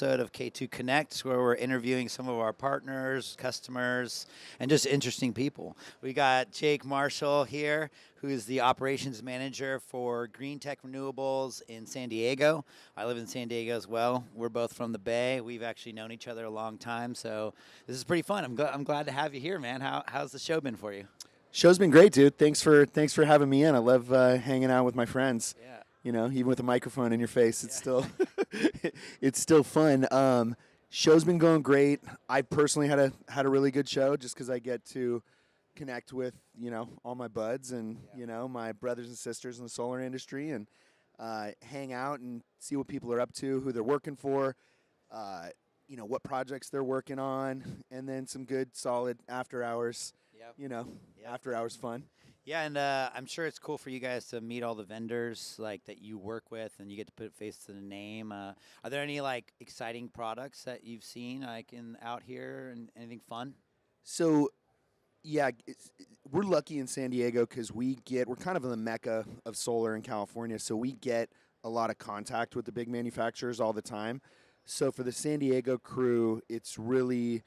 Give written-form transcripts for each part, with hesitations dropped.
episode of K2 Connect, where we're interviewing some of our partners, customers, and just interesting people. We got Jake Marshall here, who's the operations manager for Greentech Renewables in San Diego. I live in San Diego as well. We're both from the Bay. We've actually known each other a long time, so this is pretty fun. I'm glad to have you here, man. How's the show been for you? Show's been great, dude. Thanks for having me in. I love hanging out with my friends. Yeah. You know, even with a microphone in your face, it's still it's still fun. Show's been going great. I personally had a really good show just because I get to connect with all my buds and my brothers and sisters in the solar industry and hang out and see what people are up to, who they're working for, what projects they're working on, and then some good solid after hours. Yep. After hours fun. Yeah, and I'm sure it's cool for you guys to meet all the vendors like that you work with, and you get to put a face to the name. Are there any like exciting products that you've seen like out here, and anything fun? So, yeah, we're lucky in San Diego because we're kind of in the mecca of solar in California, so we get a lot of contact with the big manufacturers all the time. So for the San Diego crew, it's really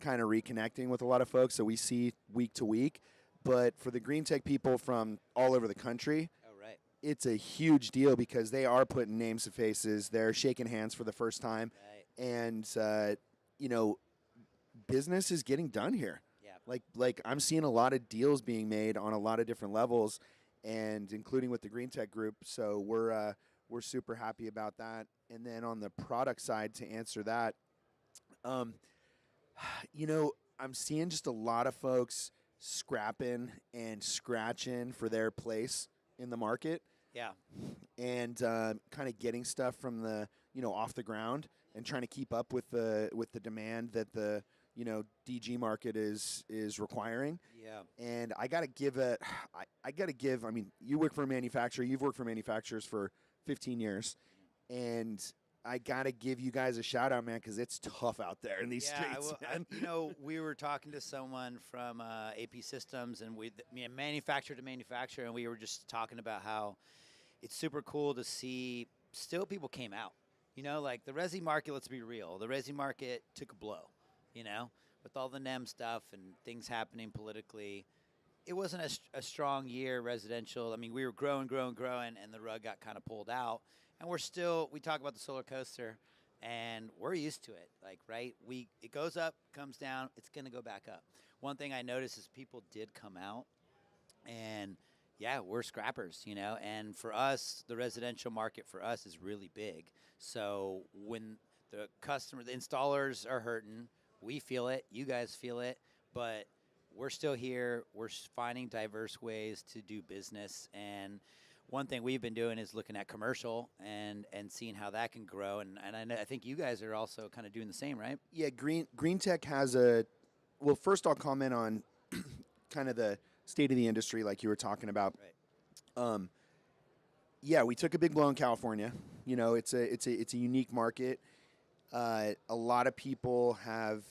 kind of reconnecting with a lot of folks that we see week to week. But for the Greentech people from all over the country, it's a huge deal because they are putting names to faces. They're shaking hands for the first time. Right. And, business is getting done here. Yeah. Like I'm seeing a lot of deals being made on a lot of different levels, and including with the Greentech group. So we're super happy about that. And then on the product side, to answer that, I'm seeing just a lot of folks scrapping and scratching for their place in the market. Yeah. And kind of getting stuff from the, off the ground and trying to keep up with the demand that the, DG market is requiring. Yeah. And I got to give, you work for a manufacturer, you've worked for manufacturers for 15 years, and I got to give you guys a shout out, man, because it's tough out there in these streets, man. We were talking to someone from AP Systems, and manufacturer to manufacturer, and we were just talking about how it's super cool to see still people came out. Like the resi market, let's be real, the resi market took a blow, with all the NEM stuff and things happening politically. It wasn't a strong year residential. I mean, we were growing, and the rug got kind of pulled out. And we talk about the solar coaster, and we're used to it. Like, right? It goes up, comes down, it's going to go back up. One thing I noticed is people did come out, and yeah, we're scrappers, and for us, the residential market for us is really big. So when the installers are hurting, we feel it, you guys feel it, but we're still here. We're finding diverse ways to do business, and one thing we've been doing is looking at commercial and seeing how that can grow. And I think you guys are also kind of doing the same, right? Yeah, Greentech has well, first I'll comment on kind of the state of the industry like you were talking about. Right. Yeah, we took a big blow in California. It's a unique market. A lot of people have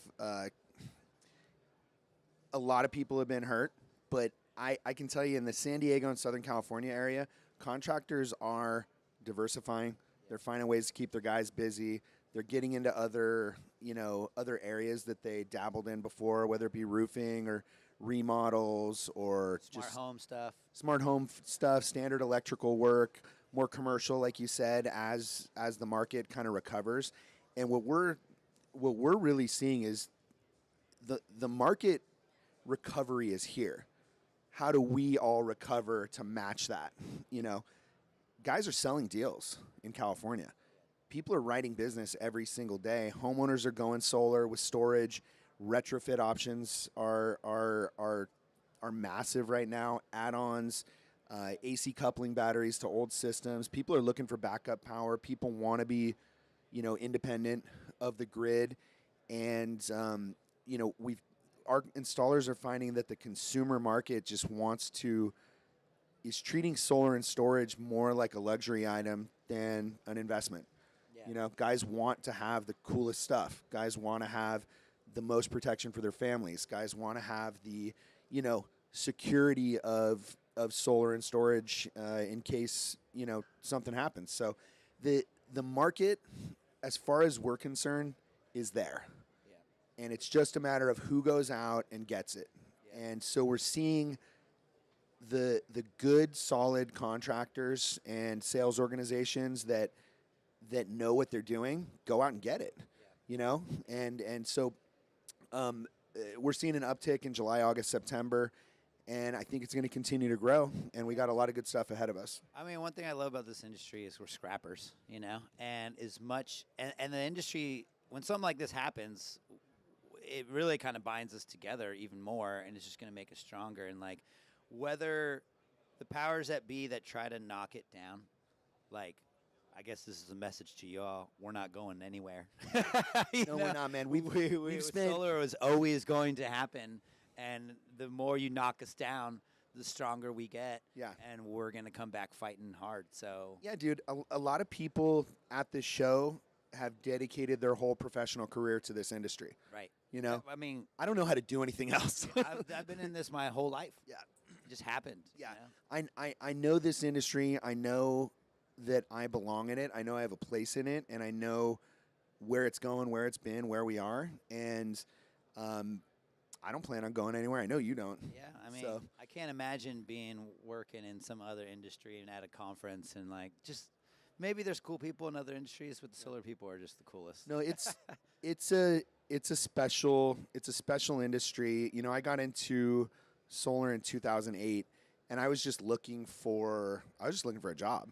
been hurt, but I can tell you in the San Diego and Southern California area, contractors are diversifying. They're finding ways to keep their guys busy. They're getting into other areas that they dabbled in before, whether it be roofing or remodels or smart home stuff, standard electrical work, more commercial, like you said, as the market kind of recovers. And what we're really seeing is the market recovery is here. How do we all recover to match that? Guys are selling deals in California. People are writing business every single day. Homeowners are going solar with storage. Retrofit options are massive right now. Add-ons, AC coupling batteries to old systems. People are looking for backup power. People want to be, independent of the grid, and our installers are finding that the consumer market just is treating solar and storage more like a luxury item than an investment. Yeah. Guys want to have the coolest stuff. Guys want to have the most protection for their families. Guys want to have the, security of solar and storage in case, something happens. So the market as far as we're concerned, is there. Yeah. And it's just a matter of who goes out and gets it. Yeah. And so we're seeing the good, solid contractors and sales organizations that know what they're doing go out and get it. Yeah. You know, and so we're seeing an uptick in July, August, September, and I think it's going to continue to grow. And we got a lot of good stuff ahead of us. I mean, one thing I love about this industry is we're scrappers, you know, and as much, and the industry, when something like this happens, it really kind of binds us together even more, and it's just going to make us stronger. And like, whether the powers that be that try to knock it down, like, I guess this is a message to y'all. We're not going anywhere. No, we're not, man. We've spent solar is always going to happen, and the more you knock us down, the stronger we get. Yeah. And we're gonna come back fighting hard. So yeah, dude. A lot of people at this show have dedicated their whole professional career to this industry. right. You know, I mean, I don't know how to do anything else. I've been in this my whole life. Yeah. It just happened. Yeah. You know? I know this industry. I know that I belong in it. I know I have a place in it, and I know where it's going, where it's been, where we are, and I don't plan on going anywhere. I know you don't. Yeah, I mean, So- I can't imagine working in some other industry and at a conference and like just maybe there's cool people in other industries, but the solar people are just the coolest. No, it's a special industry. You know, I got into solar in 2008, and I was just looking for a job.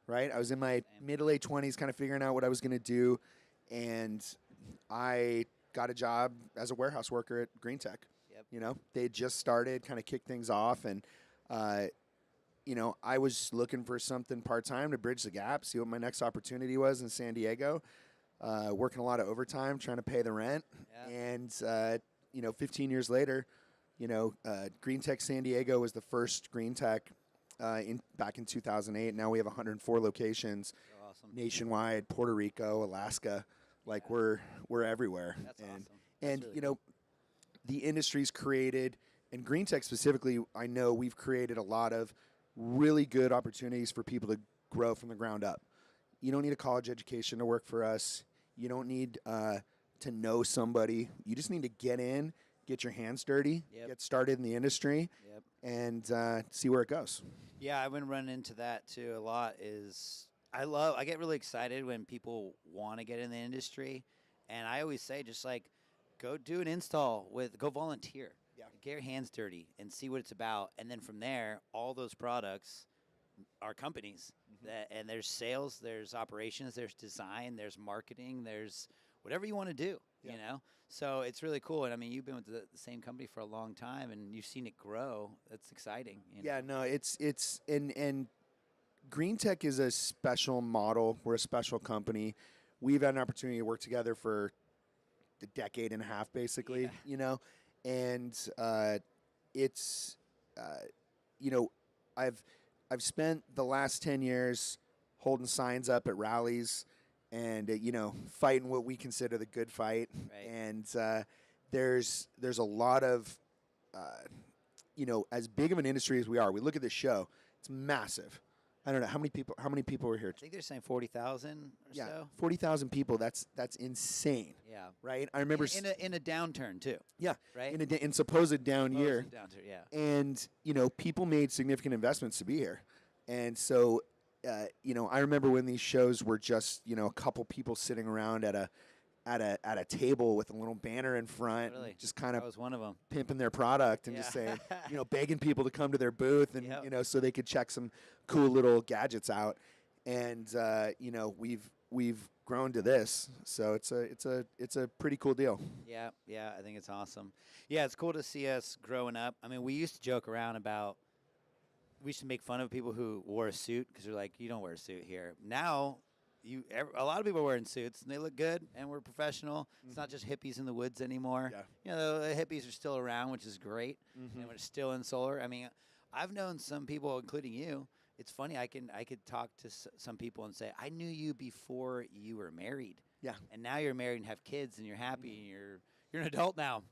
Right, I was in my mid to late 20s, kind of figuring out what I was going to do, and I got a job as a warehouse worker at Greentech. Yep. You know, they had just started, kind of kicked things off, and you know, I was looking for something part time to bridge the gap, see what my next opportunity was in San Diego. Working a lot of overtime, trying to pay the rent, Yeah. and you know, 15 years later, you know, Greentech San Diego was the first Greentech. Back in 2008. Now we have 104 locations So awesome. nationwide, Puerto Rico, Alaska. Like Yeah. we're everywhere. That's and awesome. and That's really you know, the industry's created, and Greentech specifically, I know we've created a lot of really good opportunities for people to grow from the ground up. You don't need a college education to work for us. You don't need to know somebody. You just need to get in, get your hands dirty, Yep. get started in the industry, Yep. and see where it goes. Yeah, I've been running into that too a lot. I get really excited when people want to get in the industry, and I always say just like go do an install go volunteer, Yeah. get your hands dirty and see what it's about, and then from there, all those products are companies and there's sales, there's operations, there's design, there's marketing, there's whatever you want to do. Yeah. You know, so it's really cool. And I mean, you've been with the same company for a long time, and you've seen it grow. That's exciting. You know? Yeah, no, it's and Greentech is a special model. We're a special company. We've had an opportunity to work together for a decade and a half, basically. Yeah. You know, and it's you know, I've spent the last 10 years holding signs up at rallies and you know, fighting what we consider the good fight. Right. And there's a lot of you know, as big of an industry as we are, we look at this show, it's massive. I don't know how many people were here. I think they're saying 40,000 or Yeah, so. 40,000 people. That's insane, Yeah. right? I remember In a downturn too. yeah, Right. in supposed down year, Downturn. Yeah. and you know, people made significant investments to be here, and so you know, I remember when these shows were just, you know, a couple people sitting around at a table with a little banner in front, Really? just kind That of was one of them. pimping their product and Yeah. just saying, you know, begging people to come to their booth and Yep. you know, so they could check some cool little gadgets out. And you know, we've grown to this, so it's a pretty cool deal. Yeah, yeah, I think it's awesome. Yeah, it's cool to see us growing up. I mean, we used to joke around about we used to make fun of people who wore a suit because they're like, you don't wear a suit here. Now, a lot of people are wearing suits and they look good and we're professional. It's not just hippies in the woods anymore. Yeah. You know, the hippies are still around, which is great, Mhm. and we're still in solar. I mean, I've known some people, including you. It's funny. I could talk to some people and say, I knew you before you were married. Yeah. And now you're married and have kids and you're happy and you're an adult now.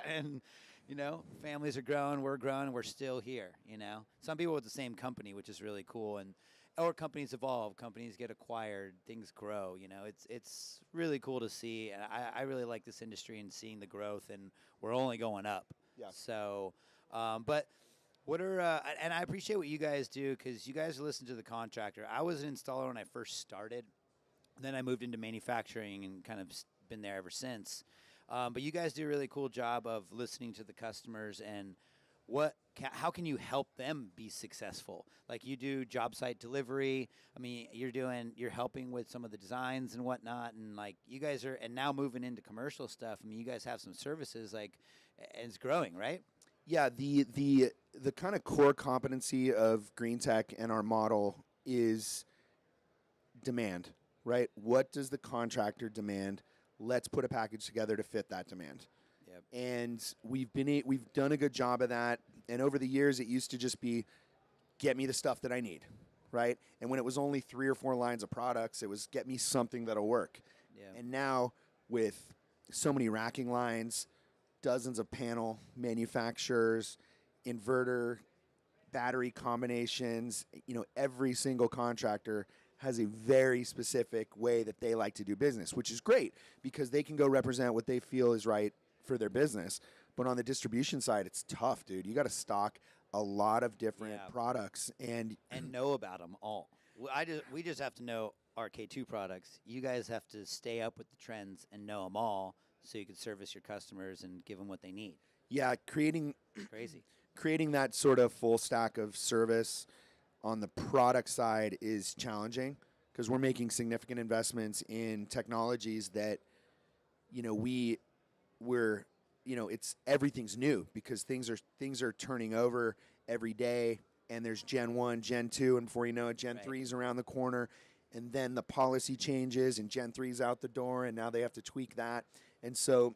And you know, families are growing, we're still here, you know. Some people with the same company, which is really cool, and or companies evolve, companies get acquired, things grow. You know, it's really cool to see, and I really like this industry and seeing the growth, and we're only going up. Yeah. So, but what are and I appreciate what you guys do because you guys listen to the contractor. I was an installer when I first started, then I moved into manufacturing and kind of been there ever since. But you guys do a really cool job of listening to the customers and how can you help them be successful? Like you do job site delivery. I mean, you're helping with some of the designs and whatnot, and like you guys are, and now moving into commercial stuff. I mean, you guys have some services like, and it's growing, right? Yeah, the kind of core competency of Greentech and our model is demand, right? What does the contractor demand? Let's put a package together to fit that demand. Yep. And we've done a good job of that. And over the years, it used to just be, get me the stuff that I need, right? And when it was only 3 or 4 lines of products, it was get me something that'll work. Yeah. And now with so many racking lines, dozens of panel manufacturers, inverter, battery combinations, every single contractor has a very specific way that they like to do business, which is great because they can go represent what they feel is right for their business. But on the distribution side, it's tough, dude. You got to stock a lot of different products and know about them all. We just have to know our K2 products. You guys have to stay up with the trends and know them all so you can service your customers and give them what they need. Yeah, creating that sort of full stack of service on the product side is challenging because we're making significant investments in technologies that it's everything's new because things are turning over every day, and there's Gen 1, Gen 2, and before you know it, Gen 3 is around the corner, and then the policy changes and Gen 3 is out the door, and now they have to tweak that. And so,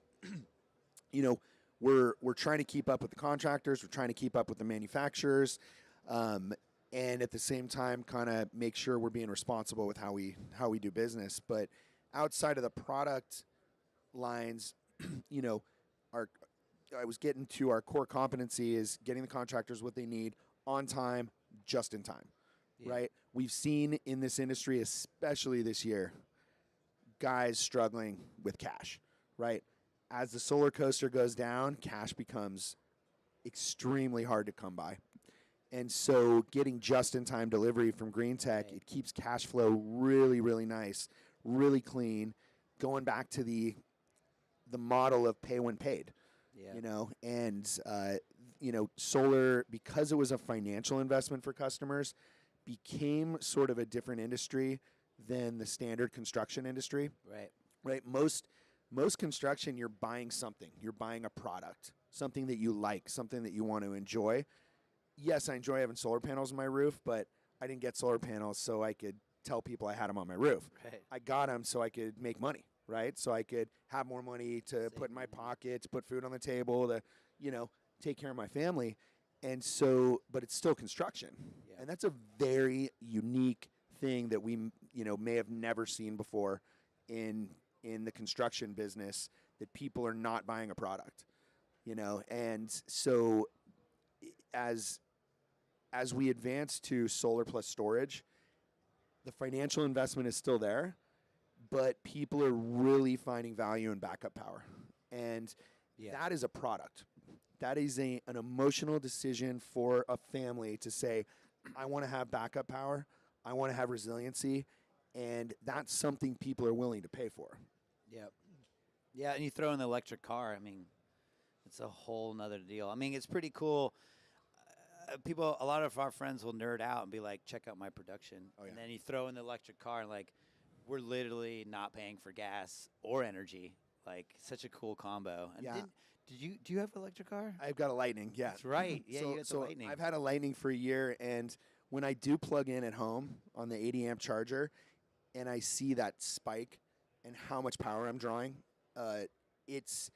we're trying to keep up with the contractors, we're trying to keep up with the manufacturers, and at the same time kind of make sure we're being responsible with how we do business. But outside of the product lines, I was getting to our core competency is getting the contractors what they need on time, just in time, right? We've seen in this industry, especially this year, guys struggling with cash, right? As the solar coaster goes down, cash becomes extremely hard to come by. And so getting just-in-time delivery from Greentech, it keeps cash flow really, really nice, really clean, going back to the model of pay when paid. Solar, because it was a financial investment for customers, became sort of a different industry than the standard construction industry. Right. Most construction, you're buying something. You're buying a product, something that you like, something that you want to enjoy. Yes, I enjoy having solar panels on my roof, but I didn't get solar panels so I could tell people I had them on my roof. Right. I got them so I could make money. Right, so I could have more money to put in my pocket, to put food on the table, to, take care of my family. And so, but it's still construction. Yeah. And that's a very unique thing that we, may have never seen before in the construction business, that people are not buying a product, And so as we advance to solar plus storage, the financial investment is still there, but people are really finding value in backup power. And that is a product. That is an emotional decision for a family to say, I want to have backup power, I want to have resiliency, and that's something people are willing to pay for. Yep. Yeah, and you throw in the electric car, I mean, it's a whole nother deal. I mean, it's pretty cool. A lot of our friends will nerd out and be like, check out my production. Oh, yeah. And then you throw in the electric car and like, we're literally not paying for gas or energy. Like, such a cool combo. And do you have an electric car? I've got a Lightning, yeah. That's right. Yeah, you got the Lightning. I've had a Lightning for a year, and when I do plug in at home on the 80-amp charger and I see that spike and how much power I'm drawing, it's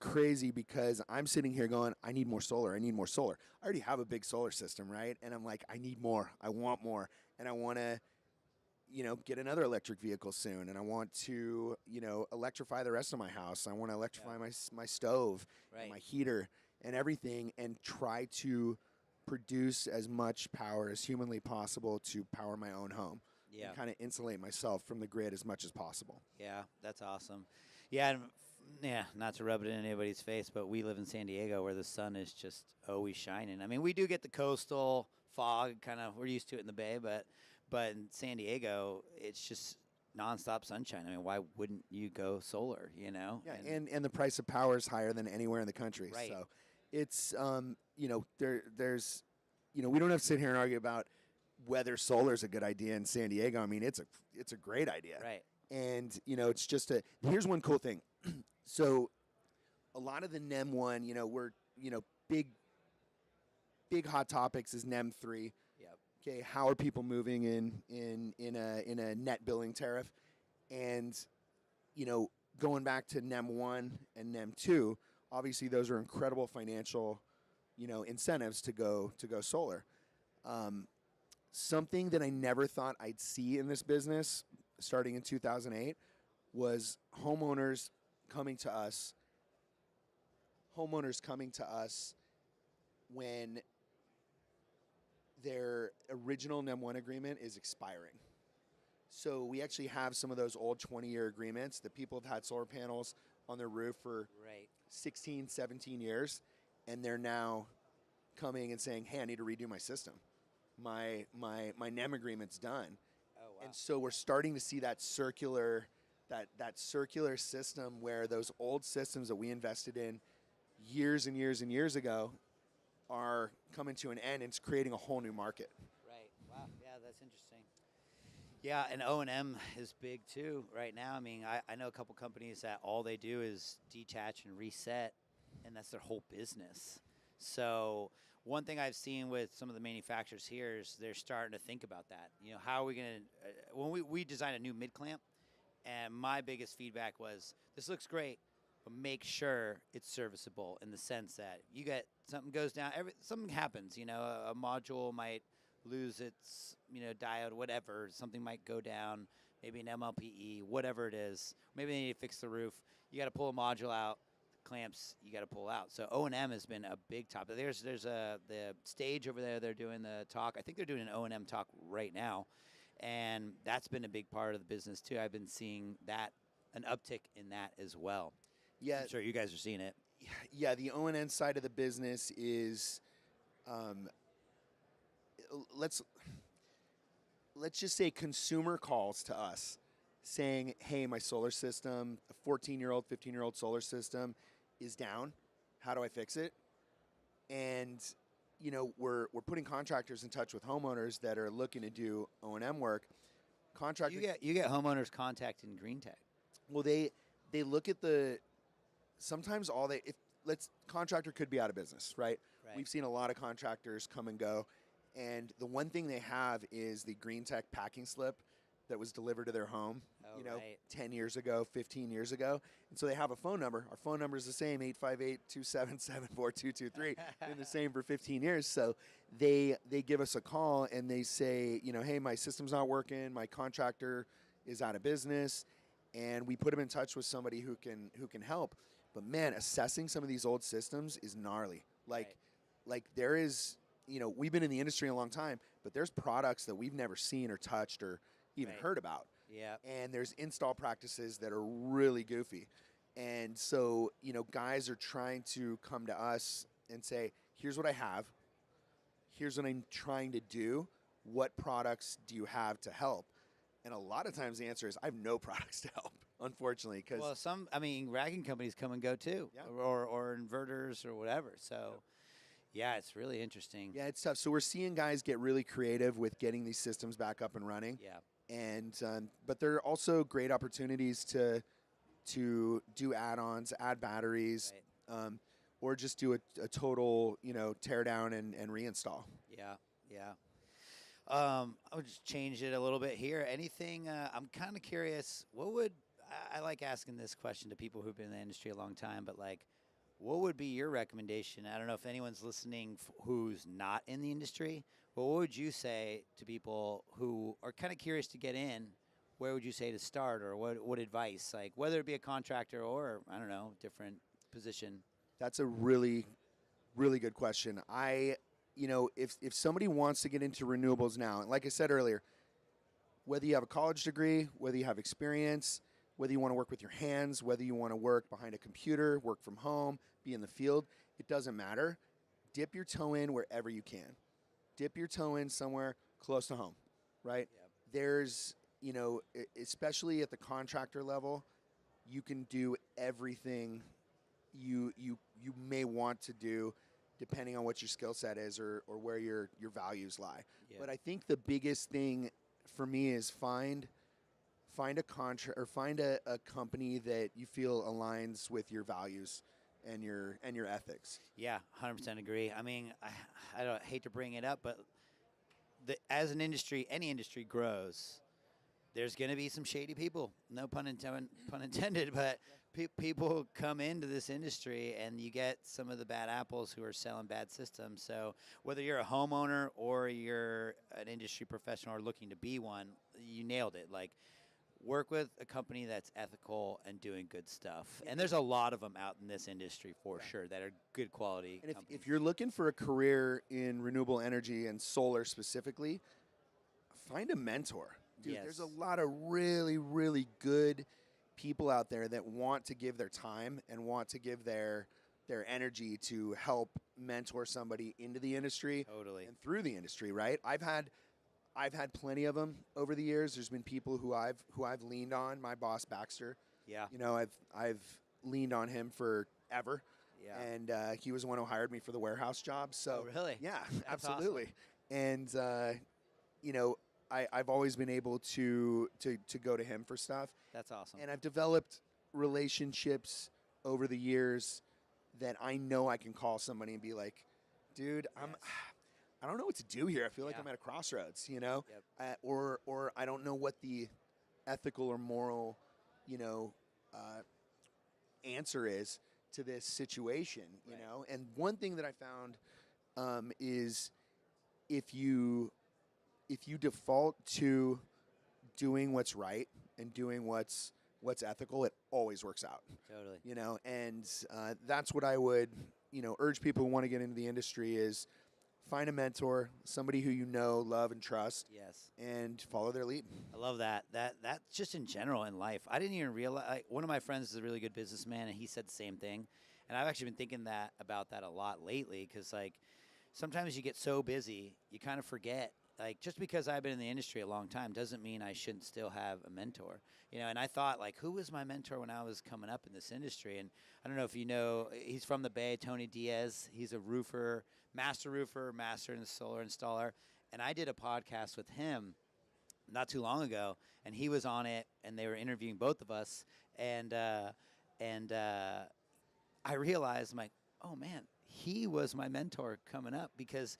crazy because I'm sitting here going, I need more solar. I already have a big solar system, right? And I'm like, I need more. I want more. And I want to get another electric vehicle soon, and I want to, electrify the rest of my house. I want to electrify my stove, and my heater, and everything, and try to produce as much power as humanly possible to power my own home. Yeah. And kind of insulate myself from the grid as much as possible. Yeah, that's awesome. Yeah, and yeah, not to rub it in anybody's face, but we live in San Diego where the sun is just always shining. I mean, we do get the coastal fog, kind of, we're used to it in the Bay, but in San Diego, it's just nonstop sunshine. I mean, why wouldn't you go solar, you know? Yeah, and the price of power is higher than anywhere in the country. Right. So it's, you know, there's, you know, we don't have to sit here and argue about whether solar is a good idea in San Diego. I mean, it's a great idea. Right. And, you know, it's just here's one cool thing. So a lot of the NEM 1, you know, we're, you know, big hot topics is NEM 3. Yep. Okay, how are people moving in a net billing tariff? And, you know, going back to NEM 1 and NEM 2, obviously those are incredible financial, you know, incentives to go solar. Something that I never thought I'd see in this business starting in 2008 was homeowners coming to us when their original NEM 1 agreement is expiring. So we actually have some of those old 20-year agreements that people have had solar panels on their roof for 16, 17 years, and they're now coming and saying, hey, I need to redo my system. My NEM agreement's done. Oh, wow. And so we're starting to see that circular system where those old systems that we invested in years and years and years ago are coming to an end, and it's creating a whole new market. Right. Wow. Yeah, that's interesting. Yeah, and O&M is big too right now. I mean, I know a couple companies that all they do is detach and reset, and that's their whole business. So one thing I've seen with some of the manufacturers here is they're starting to think about that. You know, how are we going to, when we designed a new mid-clamp, and my biggest feedback was, this looks great, but make sure it's serviceable in the sense that you get, something goes down, something happens, you know, a module might lose its, you know, diode, whatever, something might go down, maybe an MLPE, whatever it is, maybe they need to fix the roof, you got to pull a module out, clamps you got to pull out. So O&M has been a big topic. There's the stage over there, they're doing the talk. I think they're doing an O&M talk right now, and that's been a big part of the business too. I've been seeing that, an uptick in that as well. Yeah, I'm sure you guys are seeing it. Yeah, the O&M side of the business is, let's just say consumer calls to us saying, hey, my solar system, a 14-year-old, 15-year-old solar system is down. How do I fix it? And, you know, we're putting contractors in touch with homeowners that are looking to do O&M work. Contractors, You get homeowners contacting Greentech. well, they look at sometimes contractor could be out of business, right? We've seen a lot of contractors come and go, and the one thing they have is the Greentech packing slip that was delivered to their home, 10 years ago, 15 years ago. And so they have a phone number. Our phone number is the same, 858-277-4223. Been the same for 15 years. So they give us a call and they say, you know, hey, my system's not working. My contractor is out of business. And we put them in touch with somebody who can help. But man, assessing some of these old systems is gnarly. Like there is, you know, we've been in the industry a long time, but there's products that we've never seen or touched or even heard about. Yeah. And there's install practices that are really goofy. And so, you know, guys are trying to come to us and say, here's what I have. Here's what I'm trying to do. What products do you have to help? And a lot of times the answer is, I have no products to help, unfortunately. Well, racking companies come and go too, or inverters or whatever. So, yeah, it's really interesting. Yeah, it's tough. So we're seeing guys get really creative with getting these systems back up and running. Yeah. And but there are also great opportunities to do add-ons, add batteries, or just do a total, you know, tear down and reinstall. Yeah, yeah. I'll just change it a little bit here. Anything? I'm kind of curious. I like asking this question to people who've been in the industry a long time, but like, what would be your recommendation? I don't know if anyone's listening who's not in the industry, but what would you say to people who are kind of curious to get in? Where would you say to start, or what advice? Like, whether it be a contractor or, I don't know, different position. That's a really, really good question. if somebody wants to get into renewables now, and like I said earlier, whether you have a college degree, whether you have experience, whether you want to work with your hands, whether you want to work behind a computer, work from home, be in the field, it doesn't matter. Dip your toe in wherever you can. Dip your toe in somewhere close to home, right? Yep. There's, especially at the contractor level, you can do everything you may want to do depending on what your skill set is or where your values lie. Yep. But I think the biggest thing for me is find a contract or find a company that you feel aligns with your values and your ethics. Yeah, 100% agree. I mean, I don't hate to bring it up, but as an industry, any industry grows, there's going to be some shady people. No pun intended, but people come into this industry and you get some of the bad apples who are selling bad systems. So whether you're a homeowner or you're an industry professional or looking to be one, you nailed it. Like, work with a company that's ethical and doing good stuff. And there's a lot of them out in this industry for sure that are good quality And companies. if you're looking for a career in renewable energy and solar specifically, find a mentor. Dude, Yes. there's a lot of really, really good people out there that want to give their time and want to give their energy to help mentor somebody into the industry Totally. and through the industry, right? I've had plenty of them over the years. There's been people who I've leaned on. My boss Baxter, Yeah. I've leaned on him forever. Yeah. And he was the one who hired me for the warehouse job. So Oh, really? yeah, That's absolutely. And I've always been able to go to him for stuff. That's awesome. And I've developed relationships over the years that I know I can call somebody and be like, dude, I don't know what to do here. I feel like Yeah. I'm at a crossroads, Yep. or I don't know what the ethical or moral, answer is to this situation, Right. And one thing that I found is if you default to doing what's right and doing what's ethical, it always works out. Totally. And that's what I would, urge people who want to get into the industry is find a mentor, somebody who you know, love, and trust, Yes. and follow their lead. I love that. That's just in general in life. I didn't even realize. One of my friends is a really good businessman, and he said the same thing. And I've actually been thinking about that a lot lately, because sometimes you get so busy, you kind of forget. Like, just because I've been in the industry a long time doesn't mean I shouldn't still have a mentor. And I thought, who was my mentor when I was coming up in this industry? And I don't know if you know, he's from the Bay, Tony Diaz. He's a master and solar installer. And I did a podcast with him not too long ago, and he was on it, and they were interviewing both of us. And I realized, I'm like, oh, man, he was my mentor coming up, because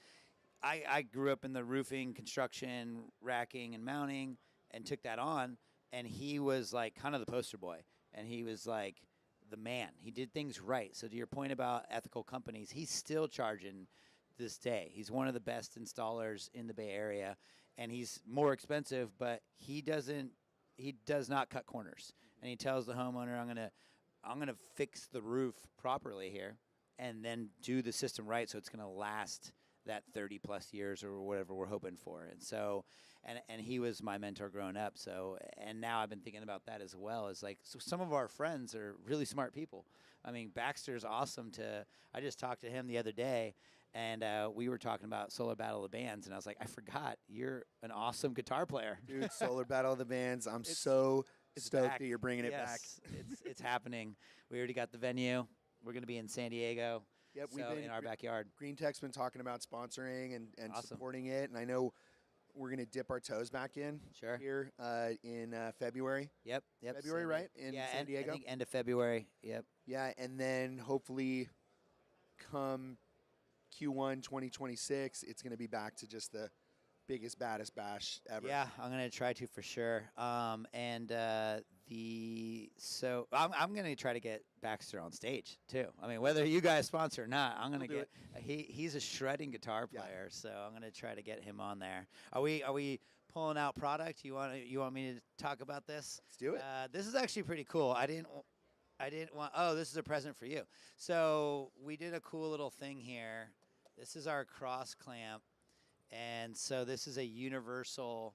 I grew up in the roofing, construction, racking, and mounting, and took that on, and he was kind of the poster boy, and he was the man. He did things right. So to your point about ethical companies, he's still charging this day. He's one of the best installers in the Bay Area, and he's more expensive, but he does not cut corners. And he tells the homeowner, I'm gonna fix the roof properly here, and then do the system right, so it's gonna last that 30 plus years or whatever we're hoping for. And so, and he was my mentor growing up. So, and now I've been thinking about that as well. Is so some of our friends are really smart people. I mean, Baxter's awesome I just talked to him the other day, and we were talking about Solar Battle of the Bands, and I was like, I forgot, you're an awesome guitar player. Dude, Solar Battle of the Bands, I'm so stoked back. that you're bringing it back. Yes, it's happening. We already got the venue. We're going to be in San Diego. Yep, So in our backyard. Greentech's been talking about sponsoring and Awesome. supporting it, and I know we're going to dip our toes back in Sure. here in February. Yep. February, right? In San Diego? I think end of February. Yep. Yeah, and then hopefully come Q1 2026, it's going to be back to just the biggest, baddest bash ever. Yeah, I'm gonna try to for sure. So I'm gonna try to get Baxter on stage too. I mean, whether you guys sponsor or not, I'm gonna We'll do he's a shredding guitar Yeah. player, so I'm gonna try to get him on there. Are we pulling out product? You want me to talk about this? Let's do it. This is actually pretty cool. I didn't want. Oh, this is a present for you. So we did a cool little thing here This is our cross clamp, and so this is a universal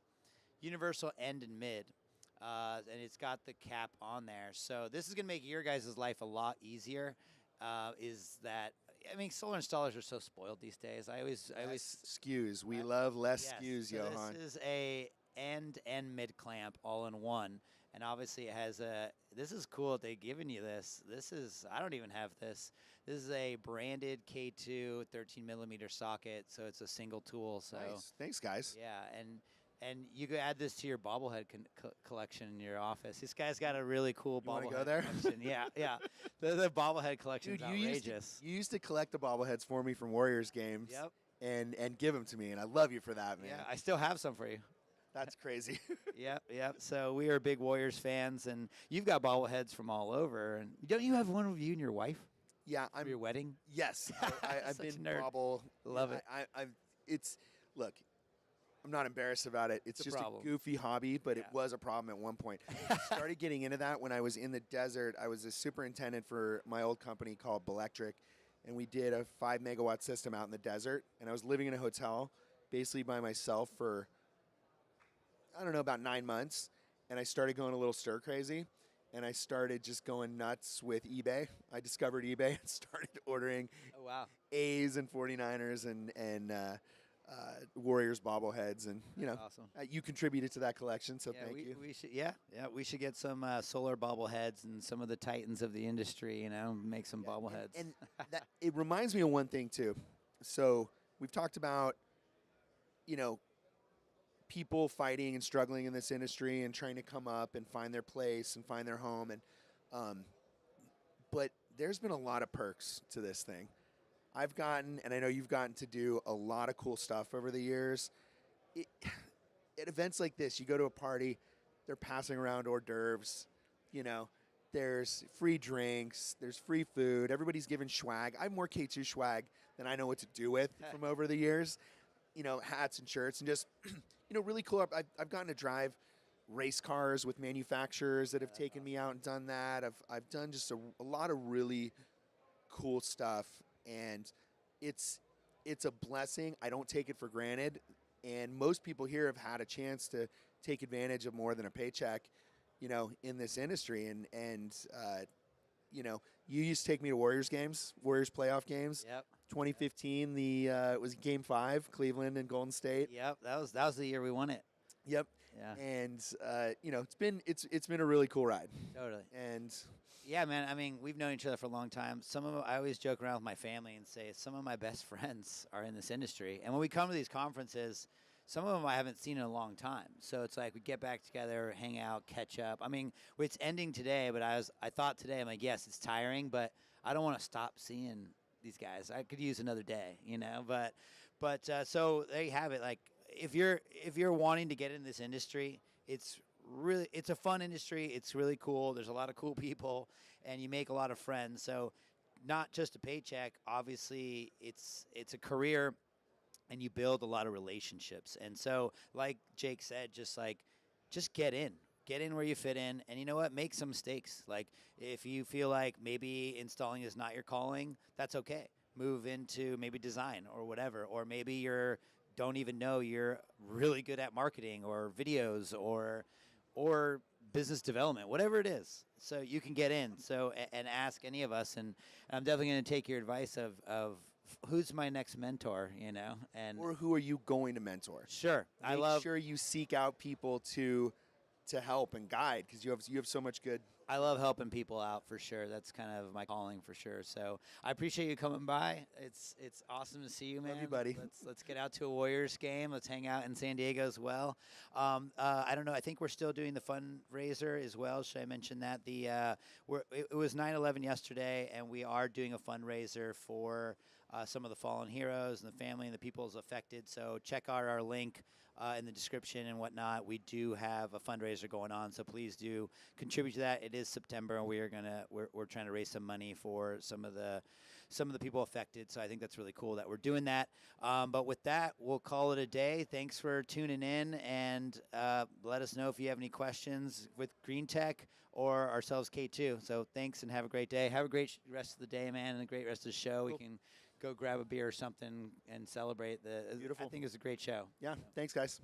end and mid, and it's got the cap on there. So this is gonna make your guys' life a lot easier. Is that I mean, solar installers are so spoiled these days. I always SKUs. We love less yes, SKUs, so Johan. this is a end and mid clamp all in one, and obviously it has a. This is cool. They've given you this. This is I don't even have this. This is a branded K2 13 millimeter socket, so it's a single tool. So Nice. Thanks, guys. yeah, and you could add this to your bobblehead collection in your office. This guy's got a really cool You wanna bobblehead go there? collection. Yeah, yeah. The bobblehead collection is Dude, outrageous. you used to collect the bobbleheads for me from Warriors games. Yep. And give them to me, and I love you for that, man. Yeah, I still have some for you. That's crazy. Yep. So we are big Warriors fans, and you've got bobbleheads from all over. And don't you have one of you and your wife Yeah, for your wedding? Yes, I've Such a been nerd. bobble. Love it. It's look. I'm not embarrassed about it. It's a just problem. a goofy hobby, but it Yeah. was a problem at one point. I started getting into that when I was in the desert. I was a superintendent for my old company called Belectric, and we did a 5 megawatt system out in the desert. And I was living in a hotel, basically by myself for, I don't know, about 9 months. And I started going a little stir crazy, and I started just going nuts with eBay. I discovered eBay and started ordering Oh wow. A's and 49ers and Warriors bobbleheads, and That's awesome. you contributed to that collection, so Yeah, thank you. we should we should get some solar bobbleheads and some of the titans of the industry. Make some bobbleheads. And that, it reminds me of one thing too. So we've talked about, people fighting and struggling in this industry and trying to come up and find their place and find their home, and but there's been a lot of perks to this thing. I've gotten, and I know you've gotten to do a lot of cool stuff over the years. At events like this, you go to a party, they're passing around hors d'oeuvres, there's free drinks, there's free food, everybody's giving swag. I have more K2 swag than I know what to do with from over the years. Hats and shirts, and just, really cool. I've gotten to drive race cars with manufacturers that have taken me out and done that. I've done just a lot of really cool stuff, and it's a blessing. I don't take it for granted, and most people here have had a chance to take advantage of more than a paycheck, in this industry. And you used to take me to Warriors playoff games. Yep. 2015, it was Game 5, Cleveland and Golden State. Yep. That was the year we won it. Yep. Yeah. And it's been a really cool ride. Totally. And Yeah, man. I mean, we've known each other for a long time. I always joke around with my family and say some of my best friends are in this industry. And when we come to these conferences, some of them I haven't seen in a long time. So it's like we get back together, hang out, catch up. I mean, it's ending today, but I thought today, I'm like, yes, it's tiring, but I don't want to stop seeing these guys. I could use another day, But so there you have it. Like if you're wanting to get in this industry, it's a fun industry. It's really cool. There's a lot of cool people, and you make a lot of friends. So not just a paycheck. Obviously, it's a career, and you build a lot of relationships. And so, like Jake said, just get in. Get in where you fit in, and you know what? Make some mistakes. Like if you feel like maybe installing is not your calling, that's okay. Move into maybe design or whatever, or maybe don't even know you're really good at marketing or videos or business development, whatever it is. So you can get in. So and ask any of us, and I'm definitely going to take your advice of who's my next mentor, and or who are you going to mentor? Sure, Make sure you seek out people to help and guide, because you have so much good. I love helping people out for sure. That's kind of my calling for sure. So I appreciate you coming by. It's awesome to see you, man. Love you, buddy. Let's get out to a Warriors game. Let's hang out in San Diego as well. I don't know. I think we're still doing the fundraiser as well. Should I mention that? It was 9/11 yesterday, and we are doing a fundraiser for some of the fallen heroes and the family and the peoples affected. So check out our link in the description and whatnot. We do have a fundraiser going on, so please do contribute to that. It is September, and we're trying to raise some money for some of the people affected. So I think that's really cool that we're doing that. But with that, we'll call it a day. Thanks for tuning in, and let us know if you have any questions with Greentech or ourselves K2. So thanks, and have a great day. Have a great rest of the day, man, and a great rest of the show. Cool. We can go grab a beer or something and celebrate. Beautiful. I think it's a great show. Yeah. Thanks, guys.